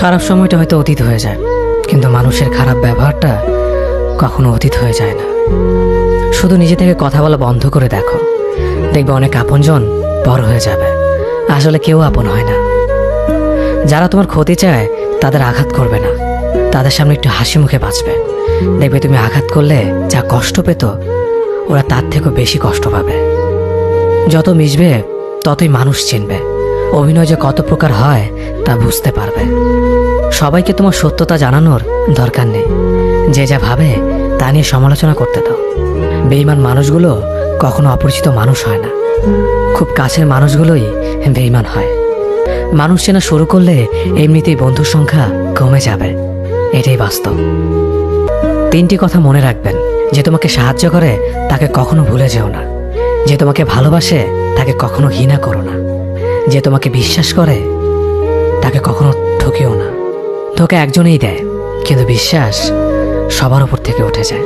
খারাপ সময়টা হয়তো অতীত হয়ে যায়, কিন্তু মানুষের খারাপ ব্যবহারটা কখনো অতীত হয়ে যায় না। শুধু নিজে থেকে কথা বলা বন্ধ করে দেখো, দেখবে অনেক আপনজন বড় হয়ে যাবে। আসলে কেউ আপন হয় না। যারা তোমার ক্ষতি চায় তাদের আঘাত করবে না, তাদের সামনে একটু হাসি মুখে বাঁচবে। দেখবে তুমি আঘাত করলে যা কষ্ট পেত, ওরা তার থেকেও বেশি কষ্ট পাবে। যত মিশবে ততই মানুষ চিনবে, অভিনয় যে কত প্রকার হয় তা বুঝতে পারবে। সবাইকে তোমার সত্যতা জানানোর দরকার নেই, যে যা ভাবে তা নিয়ে সমালোচনা করতে দাও। বেঈমান মানুষগুলো কখনো অপরিচিত মানুষ হয় না, খুব কাছের মানুষগুলোই বেঈমান হয়। মানুষ চেনা শুরু করলে এমনিতেই বন্ধুর সংখ্যা কমে যাবে, এটাই বাস্তব। 3টি কথা মনে রাখবেন: যে তোমাকে সাহায্য করে তাকে কখনো ভুলে যেও না, যে তোমাকে ভালোবাসে তাকে কখনো ঘৃণা করো না, যে তোমাকে বিশ্বাস করে তাকে কখনো ঠকিও না। ধোঁকা একজনেই দেয়, কিন্তু বিশ্বাস সবার উপর থেকে উঠে যায়।